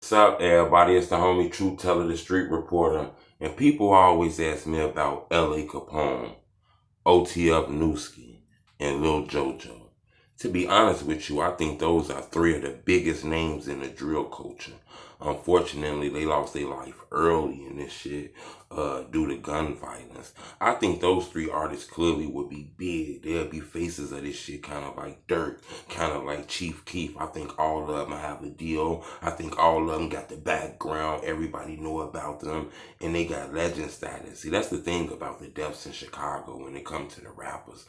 What's up, everybody? It's the homie Truth Teller, the street reporter. And people always ask me about LA Capone, OtfNuski, and Lil JoJo. To be honest with you, I think those are three of the biggest names in the drill culture. Unfortunately, they lost their life early in this shit due to gun violence. I think those three artists clearly would be big. They'll be faces of this shit, kind of like Dirk, kind of like Chief Keef. I think all of them have a deal. I think all of them got the background. Everybody know about them, and they got legend status. See, that's the thing about the deaths in Chicago when it comes to the rappers.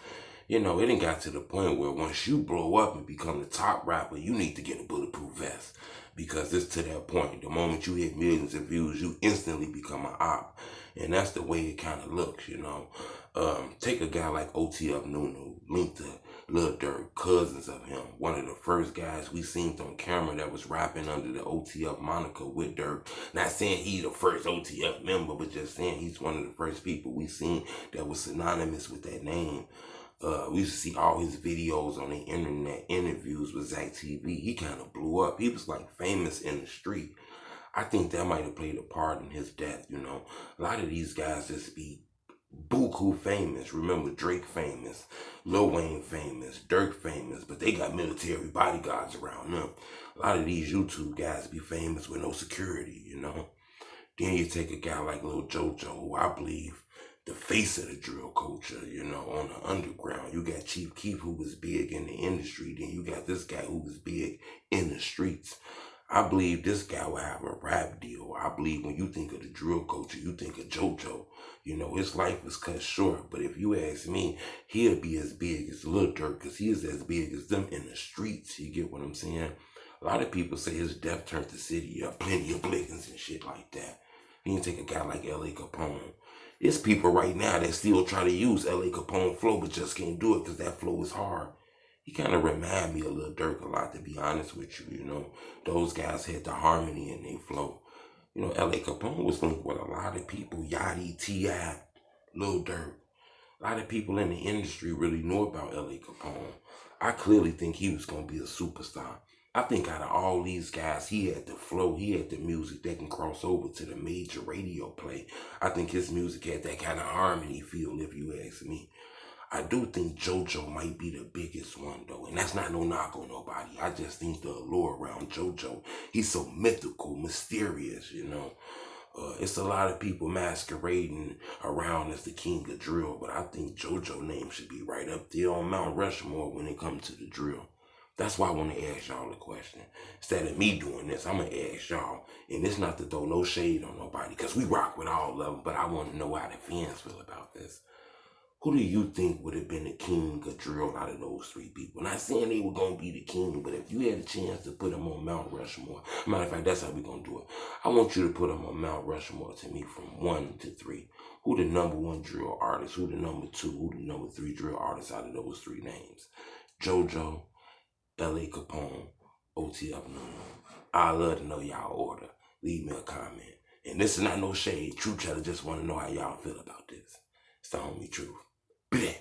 You know, it ain't got to the point where once you blow up and become the top rapper, you need to get a bulletproof vest. Because it's to that point. The moment you hit millions of views, you instantly become an op. And that's the way it kind of looks, you know. Take a guy like OtfNuski, linked to Lil Durk, cousins of him. One of the first guys we seen on camera that was rapping under the OTF moniker with Durk. Not saying he's the first OTF member, but just saying he's one of the first people we seen that was synonymous with that name. We used to see all his videos on the internet, interviews with Zach TV. He kind of blew up. He was like famous in the street. I think that might have played a part in his death, you know. A lot of these guys just be buku famous. Remember Drake famous, Lil Wayne famous, Dirk famous, but they got military bodyguards around them. A lot of these YouTube guys be famous with no security, you know. Then you take a guy like Lil JoJo, who I believe the face of the drill culture, you know, on the underground. You got Chief Keef, who was big in the industry. Then you got this guy who was big in the streets. I believe this guy will have a rap deal. I believe when you think of the drill culture, you think of JoJo. You know, his life was cut short. But if you ask me, he'll be as big as Lil Durk, because he is as big as them in the streets. You get what I'm saying? A lot of people say his death turned the city up, plenty of blickings and shit like that. Then you take a guy like LA Capone. There's people right now that still try to use LA Capone flow, but just can't do it because that flow is hard. He kind of remind me of Lil Durk a lot, to be honest with you, you know. Those guys had the harmony in their flow. You know, LA Capone was linked with a lot of people, Yachty, T.I., Lil Durk. A lot of people in the industry really knew about LA Capone. I clearly think he was going to be a superstar. I think out of all these guys, he had the flow, he had the music that can cross over to the major radio play. I think his music had that kind of harmony feel, if you ask me. I do think JoJo might be the biggest one, though, and that's not no knock on nobody. I just think the allure around JoJo, he's so mythical, mysterious, you know. It's a lot of people masquerading around as the king of drill, but I think JoJo name should be right up there on Mount Rushmore when it comes to the drill. That's why I want to ask y'all a question. Instead of me doing this, I'm going to ask y'all. And it's not to throw no shade on nobody, because we rock with all of them, but I want to know how the fans feel about this. Who do you think would have been the king of drill out of those three people? Not saying they were going to be the king, but if you had a chance to put them on Mount Rushmore, matter of fact, that's how we're going to do it. I want you to put them on Mount Rushmore to me from 1 to 3. Who the number 1 drill artist? Who the number 2? Who the number 3 drill artist out of those 3 names? JoJo, LA Capone, OtfNuski. I love to know y'all order. Leave me a comment. And this is not no shade. Truth Teller just want to know how y'all feel about this. It's the homie Truth. Bleh.